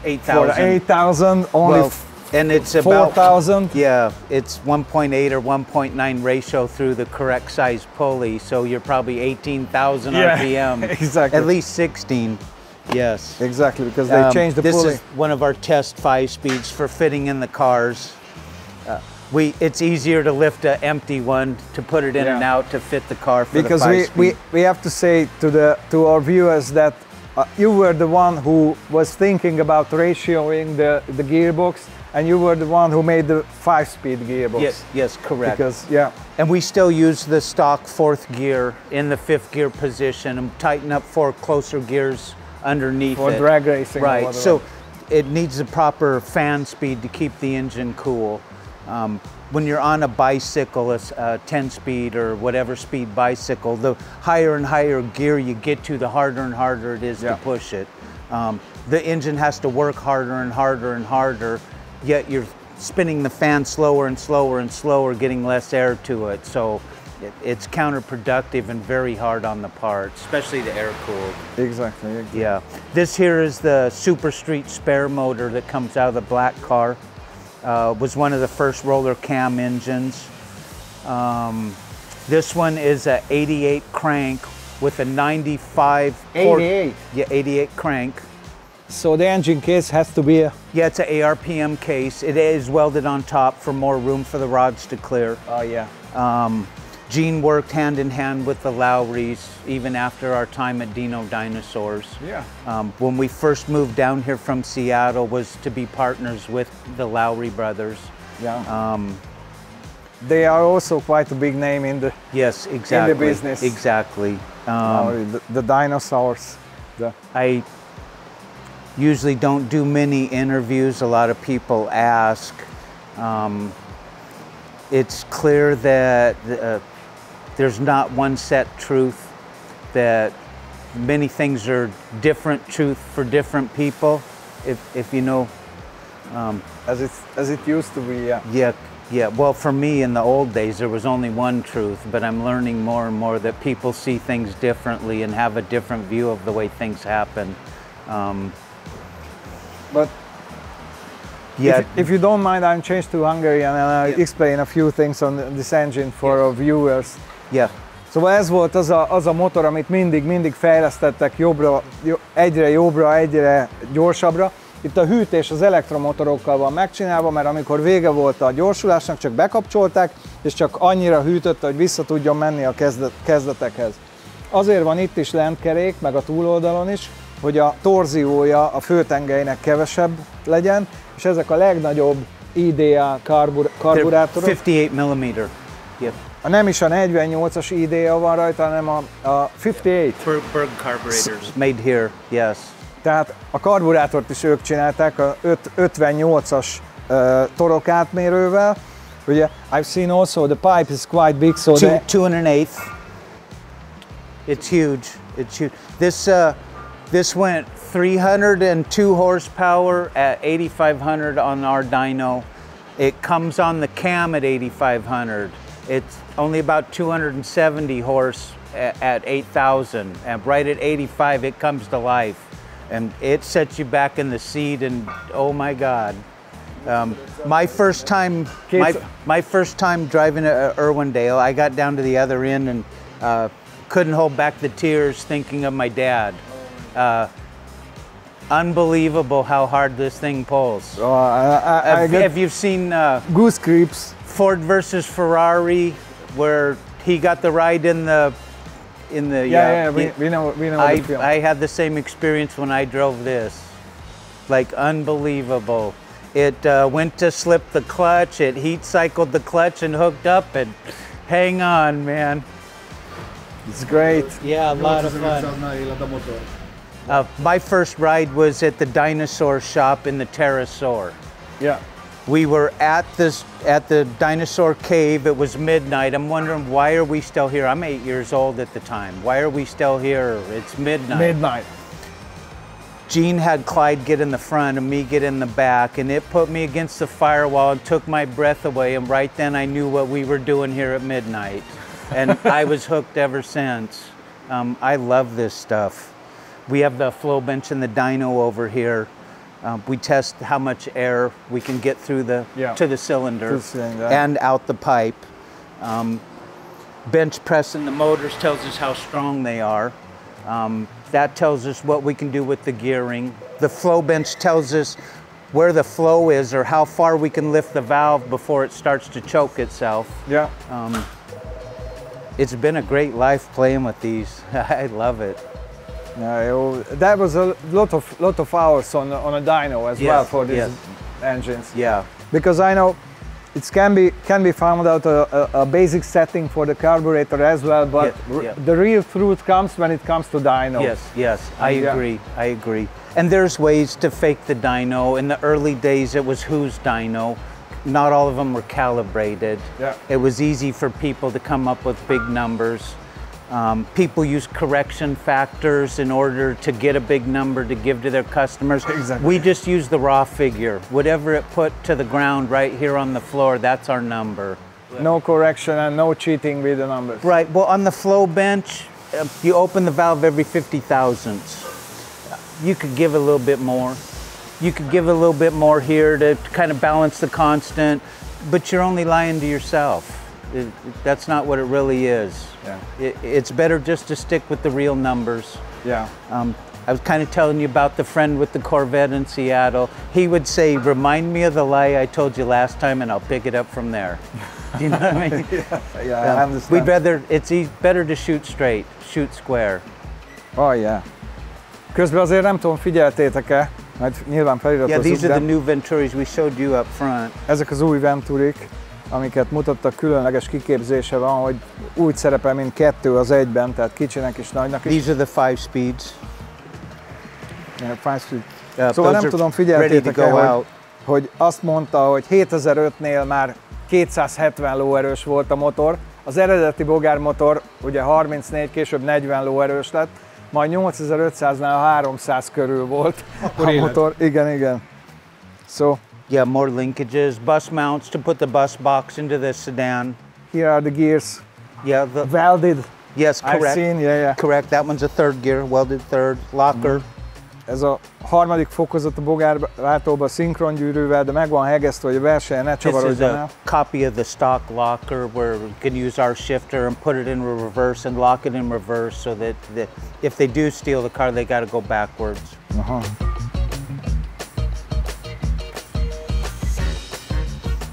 8,000, only and it's about 4,000. Yeah, it's 1.8 or 1.9 ratio through the correct size pulley, so you're probably 18,000 RPM. Exactly. At least 16. Yes. Exactly, because they changed the pulley. This is one of our test 5-speeds for fitting in the cars. It's easier to lift an empty one to put it in and out to fit the car for because the 5-speed. we have to say to our viewers that you were the one who was thinking about ratioing the gearbox, and you were the one who made the 5-speed gearbox. Yes, correct. Because, and we still use the stock 4th gear in the 5th gear position and tighten up 4 closer gears underneath for it. For drag racing. Right, so it needs the proper fan speed to keep the engine cool. When you're on a bicycle, a 10-speed or whatever speed bicycle, the higher and higher gear you get to, the harder and harder it is to push it. The engine has to work harder and harder and harder, yet you're spinning the fan slower and slower and slower, getting less air to it. So it's counterproductive and very hard on the parts, especially the air-cooled. Exactly. Yeah. This here is the Super Street spare motor that comes out of the black car. Was one of the first roller cam engines. This one is a 88 crank with a 95... 88? Yeah, 88 crank. So the engine case has to be a... Yeah, it's an ARPM case. It is welded on top for more room for the rods to clear. Oh, yeah. Gene worked hand in hand with the Lowrys even after our time at Dino Dinosaurs. Yeah. When we first moved down here from Seattle was to be partners with the Lowry brothers. Yeah. They are also quite a big name in the yes, exactly. In the business. Exactly. The dinosaurs. I usually don't do many interviews. A lot of people ask. It's clear that there's not one set truth, that many things are different truth for different people, if you know. As it used to be, yeah. Yeah, yeah. Well, for me in the old days, there was only one truth, but I'm learning more and more that people see things differently and have a different view of the way things happen. But yeah, if you don't mind, I'm changed to Hungarian and I'll explain a few things on this engine for our viewers. Yeah. Szóval ez volt az a motor, amit mindig fejlesztettek egyre jobbra, egyre gyorsabbra. Itt a hűtés az elektromotorokkal van megcsinálva, mert amikor vége volt a gyorsulásnak, csak bekapcsolták, és csak annyira hűtötte, hogy vissza tudjon menni a kezdetekhez. Azért van itt is lentkerék, meg a túloldalon is, hogy a torziója a főtengelynek kevesebb legyen, és ezek a legnagyobb IDA karburátorok. 58 mm. Yep. Nem is a 48-as IDA van rajta, hanem a 58. Berg carburetors. Made here, yes. Tehát a karburátort is ők csinálták a 58-as torok átmérővel. Ugye, I've seen also the pipe is quite big, so 2.1/8. It's huge. It's huge. This went 302 horsepower at 8,500 on our dyno. It comes on the cam at 8,500. It's only about 270 horse at 8,000, and right at 85 it comes to life, and it sets you back in the seat, and oh my God. My first time driving at Irwindale, I got down to the other end and couldn't hold back the tears thinking of my dad. Unbelievable how hard this thing pulls. Have you seen goose creeps? Ford versus Ferrari, where he got the ride in the we know the film. I had the same experience when I drove this. Like unbelievable. It went to slip the clutch, it heat cycled the clutch and hooked up, and hang on, man. It's great. Yeah, a lot of fun. My first ride was at the dinosaur shop in the Pterosaur. Yeah. We were at the dinosaur cave. It was midnight. I'm wondering, why are we still here? I'm 8 years old at the time. Why are we still here? It's midnight. Midnight. Gene had Clyde get in the front and me get in the back, and it put me against the firewall and took my breath away, and right then I knew what we were doing here at midnight. And I was hooked ever since. I love this stuff. We have the flow bench and the dyno over here. We test how much air we can get through to the cylinder and out the pipe. Bench pressing the motors tells us how strong they are. That tells us what we can do with the gearing. The flow bench tells us where the flow is or how far we can lift the valve before it starts to choke itself. Yeah. It's been a great life playing with these. I love it. That was a lot of hours on a dyno as well for these engines. Yeah. Because I know it can be found out a basic setting for the carburetor as well, but the real truth comes when it comes to dyno. Yes, I agree. And there's ways to fake the dyno. In the early days, it was whose dyno. Not all of them were calibrated. Yeah. It was easy for people to come up with big numbers. People use correction factors in order to get a big number to give to their customers. Exactly. We just use the raw figure. Whatever it put to the ground right here on the floor, that's our number. no correction and no cheating with the numbers. Right, well on the flow bench, you open the valve every 50 thousandths. You could give a little bit more. You could give a little bit more here to kind of balance the constant, but you're only lying to yourself. That's not what it really is. Yeah. It's better just to stick with the real numbers. Yeah. I was kind of telling you about the friend with the Corvette in Seattle. He would say, remind me of the lie I told you last time and I'll pick it up from there. Do you know what I mean? Yeah, I understand. It's better to shoot straight, shoot square. Oh yeah. Közben azért nem tudom, figyeltétek-e, majd nyilván feliratozzuk, yeah, these are the new Venturis we showed you up front. Ezek az új Venturik, amiket mutattak, különleges kiképzése van, hogy úgy szerepel, mint 2 az 1-ben, tehát kicsinek és nagynak is. These are the 5 speeds. Yeah, 5 speed. Szóval nem tudom, figyeltétek-e, hogy azt mondta, hogy 7005-nél már 270 lóerős volt a motor. Az eredeti Bogár motor ugye 34, később 40 lóerős lett, majd 8500-nál 300 körül volt a motor. Igen. So, yeah, more linkages, bus mounts to put the bus box into the sedan. Here are the gears. Yeah, welded. Yes, correct. I've seen, yeah. Correct. That one's a 3rd gear, welded 3rd locker. Ez a harmadik fokozat a Bogár váltóban szinkrongyűrűvel, de meg van hegesztve, hogy a versenyen ne csavarodjon el. This is a copy of the stock locker where we can use our shifter and put it in reverse and lock it in reverse so that if they do steal the car, they got to go backwards.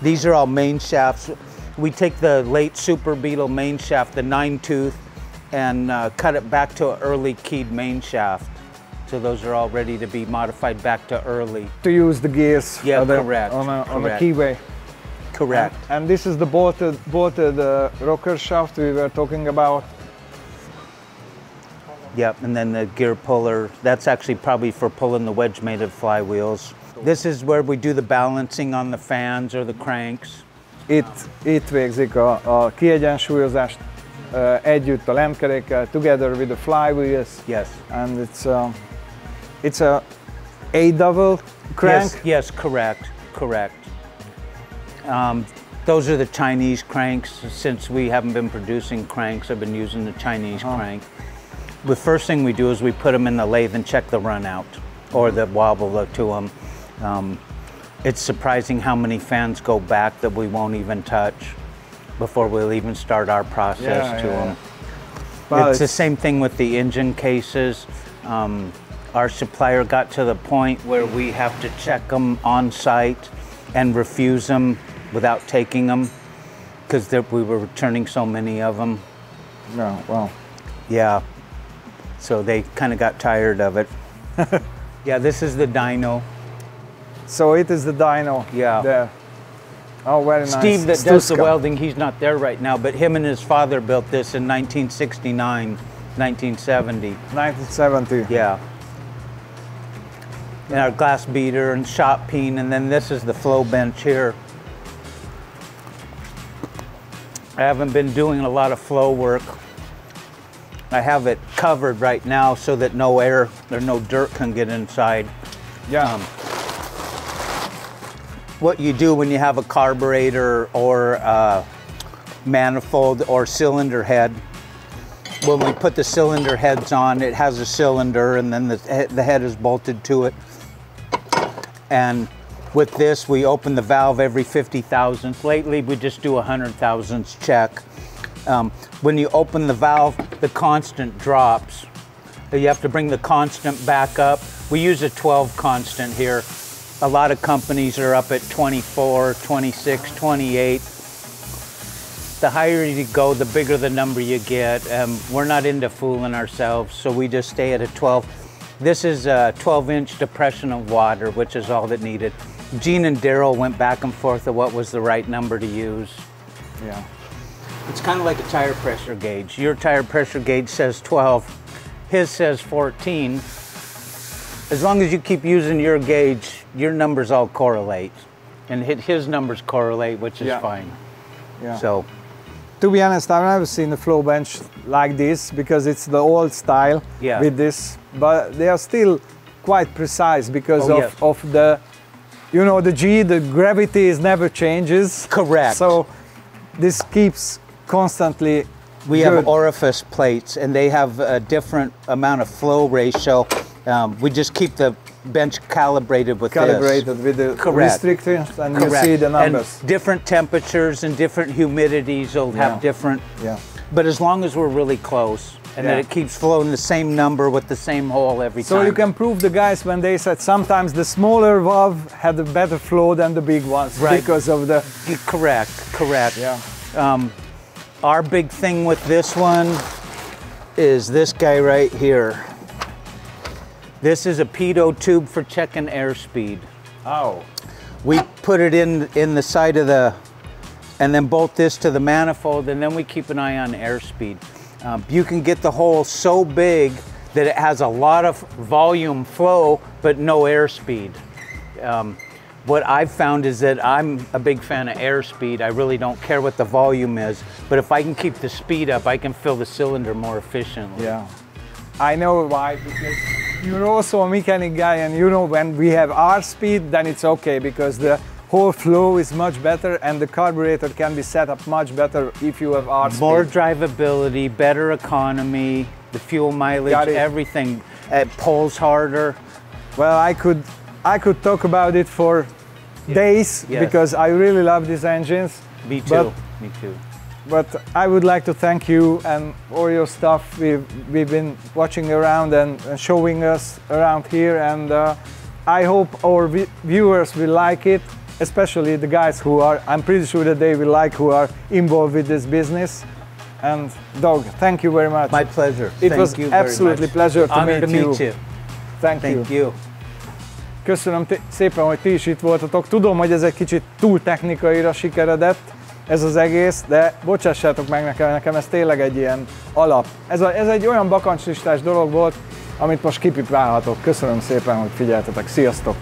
These are all main shafts. We take the late Super Beetle main shaft, the 9-tooth, and cut it back to an early keyed main shaft. So those are all ready to be modified back to early. To use the gears, yeah, correct. On the keyway. Correct. And this is the bolted rocker shaft we were talking about. Yep, and then the gear puller, that's actually probably for pulling the wedge-mated flywheels. This is where we do the balancing on the fans or the cranks. Itt végzik a kiegyensúlyozást együtt a lemkerékkel, together with the flywheels. Yes. And it's a A-double crank? Yes, correct. Those are the Chinese cranks. Since we haven't been producing cranks, I've been using the Chinese crank. The first thing we do is we put them in the lathe and check the run out or the wobble to them. It's surprising how many fans go back that we won't even touch before we'll even start our process to them. Well, it's the same thing with the engine cases. Our supplier got to the point where we have to check them on site and refuse them without taking them because we were returning so many of them. No, well. Yeah, so they kind of got tired of it. Yeah, this is the dyno. So it is the dyno. Yeah. There. Oh, very nice. Steve that does the welding, he's not there right now, but him and his father built this in 1969, 1970. 1970. Yeah. And our glass beater and shot peen, and then this is the flow bench here. I haven't been doing a lot of flow work. I have it covered right now so that no air or no dirt can get inside. Yeah. What you do when you have a carburetor or a manifold or cylinder head, when we put the cylinder heads on, it has a cylinder and then the head is bolted to it. And with this, we open the valve every 50 thousandths. Lately, we just do 100 thousandths check. When you open the valve, the constant drops. You have to bring the constant back up. We use a 12 constant here. A lot of companies are up at 24, 26, 28. The higher you go, the bigger the number you get. We're not into fooling ourselves, so we just stay at a 12. This is a 12-inch depression of water, which is all that needed. Gene and Daryl went back and forth of what was the right number to use. Yeah. It's kind of like a tire pressure gauge. Your tire pressure gauge says 12, his says 14. As long as you keep using your gauge, your numbers all correlate. And his numbers correlate, which is fine. Yeah. So, to be honest, I've never seen a flow bench like this because it's the old style with this, but they are still quite precise because of the, you know, the G, the gravity is never changes. Correct. So this keeps constantly. We have orifice plates, and they have a different amount of flow ratio. We just keep the bench calibrated with with the restrictions, and you see the numbers. And different temperatures and different humidities will have different. Yeah. But as long as we're really close, and that it keeps flowing the same number with the same hole every time. So you can prove the guys when they said sometimes the smaller valve had a better flow than the big ones because of the. Correct. Yeah. Our big thing with this one is this guy right here. This is a pitot tube for checking airspeed. Oh. We put it in the side of the, and then bolt this to the manifold, and then we keep an eye on airspeed. You can get the hole so big that it has a lot of volume flow, but no airspeed. What I've found is that I'm a big fan of airspeed. I really don't care what the volume is, but if I can keep the speed up, I can fill the cylinder more efficiently. Yeah. I know why, because you're also a mechanic guy, and you know when we have our speed, then it's okay, because the whole flow is much better and the carburetor can be set up much better if you have our speed. More drivability, better economy, the fuel mileage, everything. It pulls harder. Well, I could talk about it for days because I really love these engines. Me too. Me too. But I would like to thank you and all your stuff. We've been watching around and showing us around here, and I hope our viewers will like it, especially the guys who are, I'm pretty sure that they will like, who are involved with this business. And Doug, thank you very much. My pleasure. It was absolutely pleasure to meet you. Thank you. Köszönöm szépen, hogy ti is itt voltatok. Tudom, hogy ez egy kicsit túl technikaira sikeredett, ez az egész, de bocsássátok meg nekem ez tényleg egy ilyen alap. Ez egy olyan bakancslistás dolog volt, amit most kipipálhatok. Köszönöm szépen, hogy figyeltetek. Sziasztok!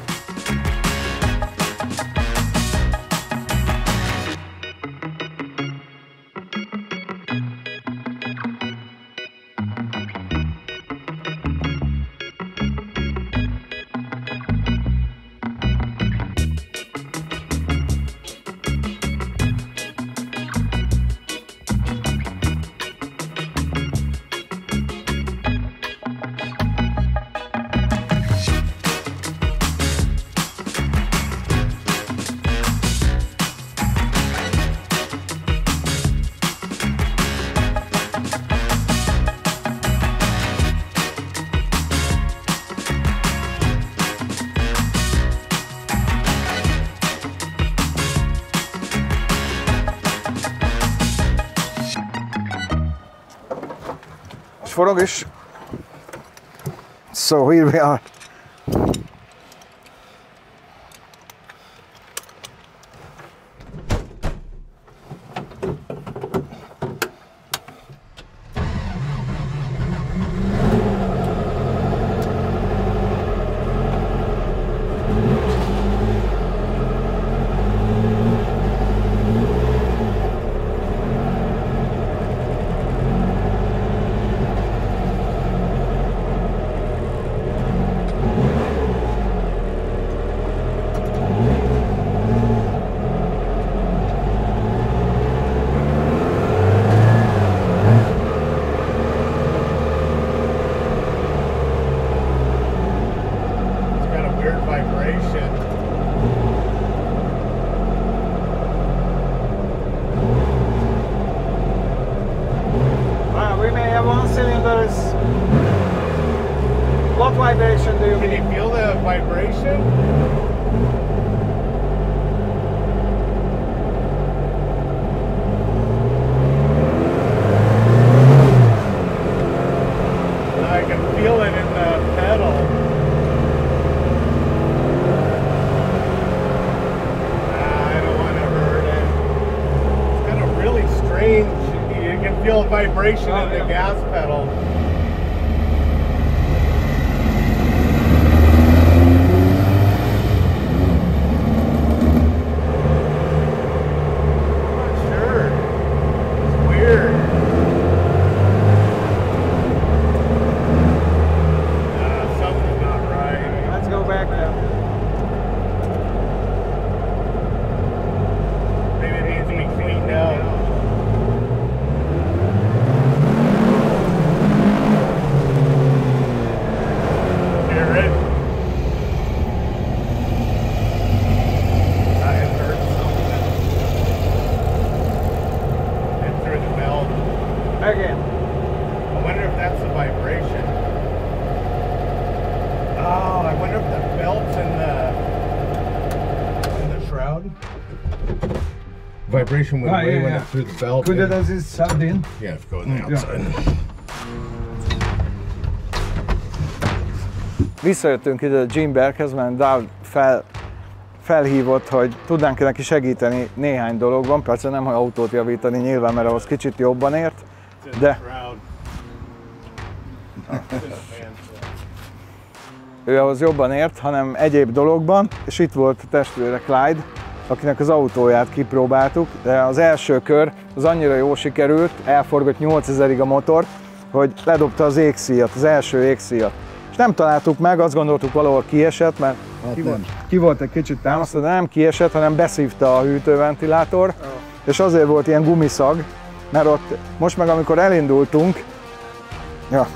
Forog is. So here we are. What vibration do you mean? Can you feel the vibration? I can feel it in the pedal. I don't want to hurt it. It's kind of really strange. You can feel a vibration in the gas pedal. Maybe it needs to be cleaned out. vibration went away when it threw the belt. Could it as is subbed in? Yeah, if go on the outside. Visszajöttünk ide a Gymberghez, mert Dave felhívott, hogy tudnánk neki segíteni néhány dologban, persze nem, hogy autót javítani nyilván, mert ahhoz kicsit jobban ért, de ő ahhoz jobban ért, hanem egyéb dologban, és itt volt a testvére Clyde, akinek az autóját kipróbáltuk, de az első kör az annyira jól sikerült, elforgott 8000-ig a motor, hogy ledobta az égszíjat, az első égszíjat. És nem találtuk meg, azt gondoltuk valahol kiesett, mert ki volt egy kicsit támasztva, de nem kiesett, hanem beszívta a hűtőventilátor, és azért volt ilyen gumiszag, mert ott most meg amikor elindultunk, ja,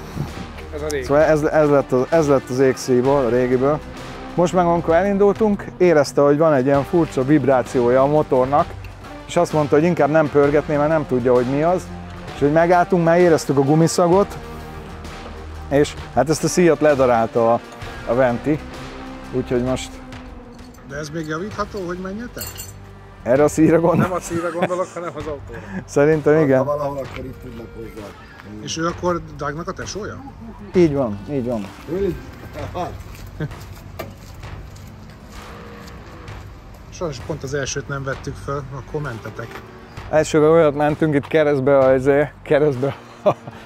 szóval ez lett az égszíjból, a régiből. Most meg amikor elindultunk, érezte, hogy van egy ilyen furcsa vibrációja a motornak, és azt mondta, hogy inkább nem pörgetné, mert nem tudja, hogy mi az. És hogy megálltunk, már éreztük a gumiszagot, és hát ezt a szíjat ledarálta a venti, úgyhogy most... De ez még javítható, hogy menjetek? Erre a szíjra gondolok? Nem a szívre gondolok, hanem az autóra. Szerintem igen. Ha valahol, akkor itt tudnak hozzá. És ő akkor Dougnak a tesója? Így van, így van. Sajnos pont az elsőt nem vettük fel, akkor mentetek. Elsőre olyat mentünk itt keresztbe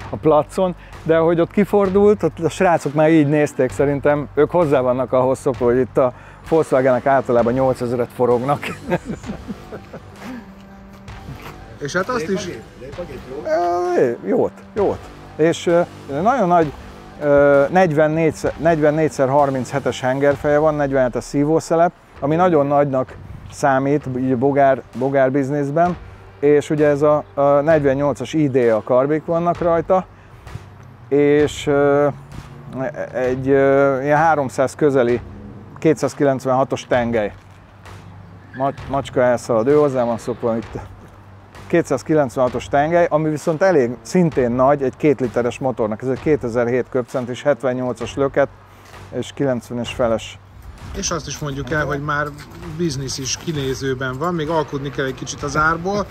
a placon, de ahogy ott kifordult, ott a srácok már így nézték, szerintem ők hozzá vannak ahhoz szokva, hogy itt a Volkswagenek általában 8000-et forognak. És hát azt is... Jót. És nagyon nagy 44x37-es hengerfeje van, 47-es szívószelep, ami nagyon nagynak számít így a bogár bizniszben, és ugye ez a 48-as ID a karbék vannak rajta, és egy ilyen 300 közeli 296-os tengely. Macska elszalad, ő hozzá van szokva itt. 296-os tengely, ami viszont elég szintén nagy egy 2 literes motornak. Ez egy 2007 köbcentis, 78-as löket és 90-es feles. És azt is mondjuk el, hogy már biznisz is kinézőben van, még alkudni kell egy kicsit az árból.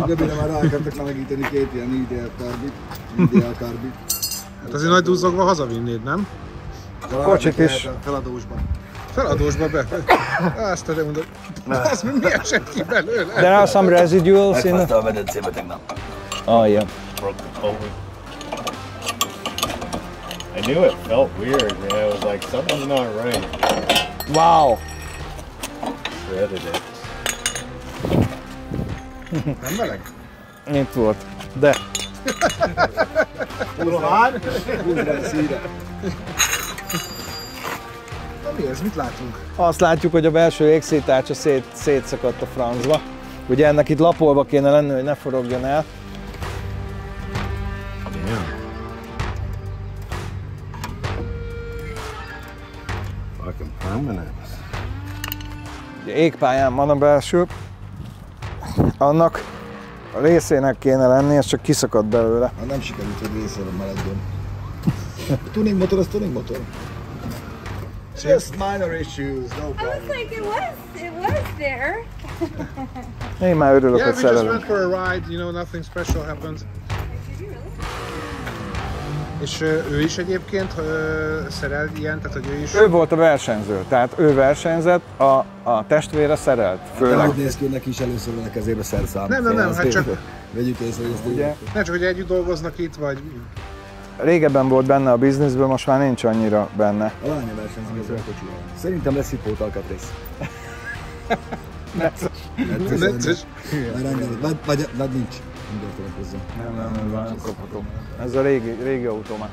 Göbére már elkezdtek melegíteni 2 ilyen ideal karbit. Hát azért nagy duzzogva hazavinnéd, nem? Kocsit is. Feladósban. Feladósba be. Azt te mondod, az mi esett ki belőle? There are some residuals in Megfázta a medencébe tegnap. Oh, yeah. I knew it felt weird, man. I was like, something's not right. Wow! Shredded it. Nem meleg? Itt volt, de... Na mi ez? Mit látunk? Azt látjuk, hogy a belső égszíjtárcsa szétszakadt a francba. Ugye ennek itt lapolva kéne lenni, hogy ne forogjon el. Fucking permanent. Ugye égpályán van a belső. Annak a részének kéne lenni, ez csak kiszakadt belőle. Hát nem sikerült, hogy részéről maradjon. A tuning motor az tuning motor. Just minor issues, no I was problem. like, it was there. Én már örülök, Yeah, hogy we just went szerelünk. for a ride, you know, nothing special happens. És ő is egyébként szerel ilyen, tehát hogy ő is... Ő volt a versenyző, tehát ő versenyzett, a testvére szerelt, főleg. Úgy néz ki, hogy neki is először van a kezébe szerszám. Nem, hát csak... Vegyük észre, hogy ezt Ugye? Nem csak, hogy együtt dolgoznak itt, vagy... Régebben volt benne a bizniszből, most már nincs annyira benne. A lánya versenyzik ezzel a kocsival. Szerintem lesz hippót alkatrész. Necces. Vagy nincs. Mindjárt hozzá. Nem kapható. Ez a régi autó már.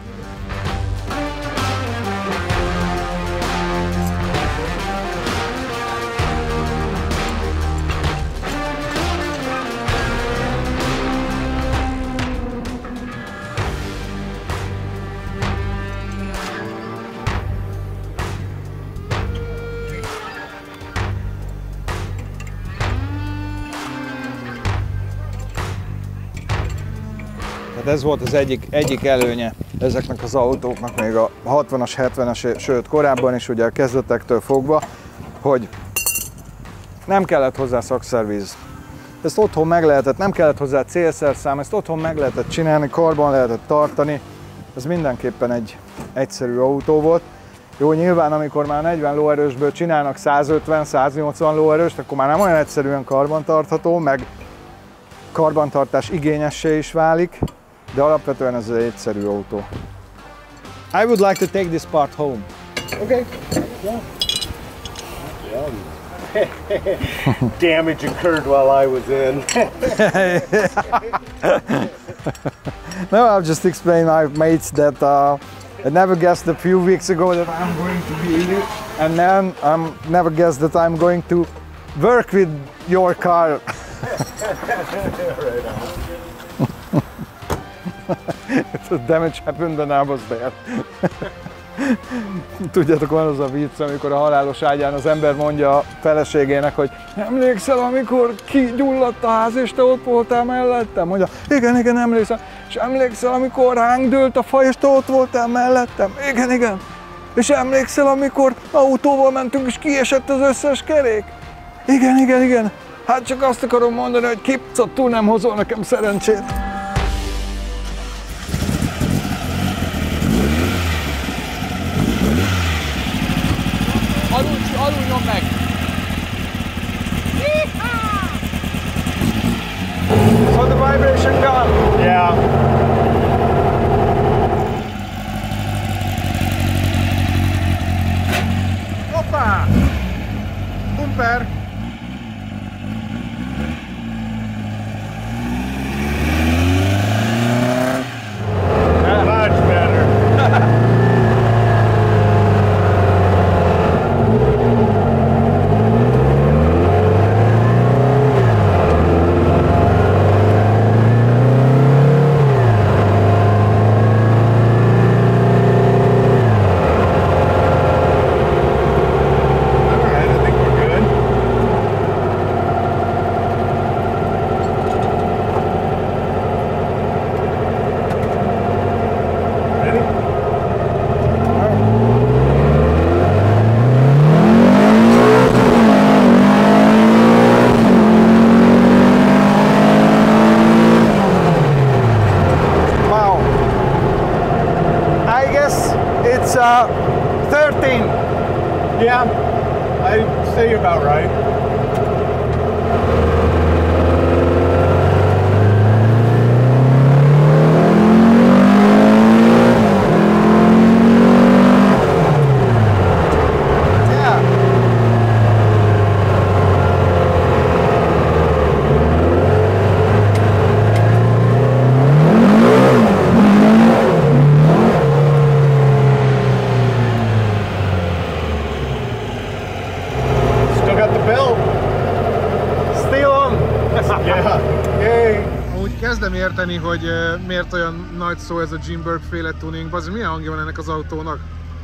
Tehát ez volt az egyik előnye ezeknek az autóknak még a 60-as, 70-es, sőt korábban is ugye a kezdetektől fogva, hogy nem kellett hozzá szakszerviz. Ezt otthon meg lehetett, nem kellett hozzá célszerszám, ezt otthon meg lehetett csinálni, karban lehetett tartani. Ez mindenképpen egy egyszerű autó volt. Jó, nyilván amikor már 40 lóerősből csinálnak 150-180 lóerőst, akkor már nem olyan egyszerűen karbantartható, meg karbantartás igényessé is válik, de alapvetően ez egy egyszerű autó. I would like to take this part home. Okay. Yeah. Damage occurred while I was in. No, I'll just explain my mates that I never guessed a few weeks ago that I'm going to be in it, and then I never guessed that I'm going to work with your car. The damage happened when I was there. Tudjátok, van az a vicc, amikor a halálos ágyán az ember mondja a feleségének, hogy emlékszel, amikor kigyulladt a ház, és te ott voltál mellettem? Mondja, igen, emlékszem. És emlékszel, amikor ránk dőlt a fa, és te ott voltál mellettem? Igen. És emlékszel, amikor autóval mentünk, és kiesett az összes kerék? Igen. Hát csak azt akarom mondani, hogy kipcottul nem hozol nekem szerencsét. Aluljon meg! So the vibration gone? Yeah. Hoppá! Bumper! Much better. It's 13. Yeah, I'd say you're about right. Kezdem érteni, hogy miért olyan nagy szó ez a Jim Burke féle tuning. Azért milyen hangja van ennek az autónak?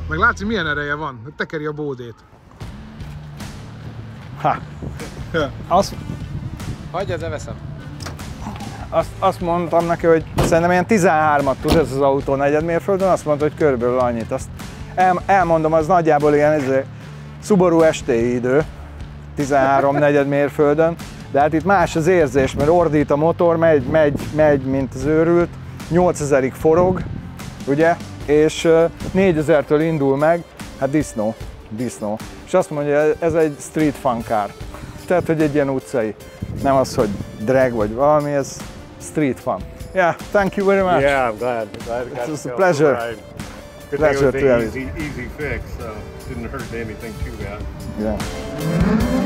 Meg látszik, milyen ereje van. Tekeri a bódét. Hagyjad, de veszem. Azt mondtam neki, hogy szerintem ilyen 13-at tud ez az autó negyedmérföldön, azt mondta, hogy körülbelül annyit. Azt elmondom, az nagyjából ilyen Subaru STI idő, 13 negyedmérföldön. De hát itt más az érzés, mert ordít a motor, megy, mint az őrült, 8000-ig forog, ugye, és 4000-től indul meg, hát disznó. És azt mondja, ez egy street fun car. Tehát, hogy egy ilyen utcai, nem az, hogy drag vagy valami, ez street fun. Yeah, thank you very much. Yeah, I'm glad. It was a pleasure. Pleasure to have it. Easy fix, so didn't hurt anything too bad. Yeah.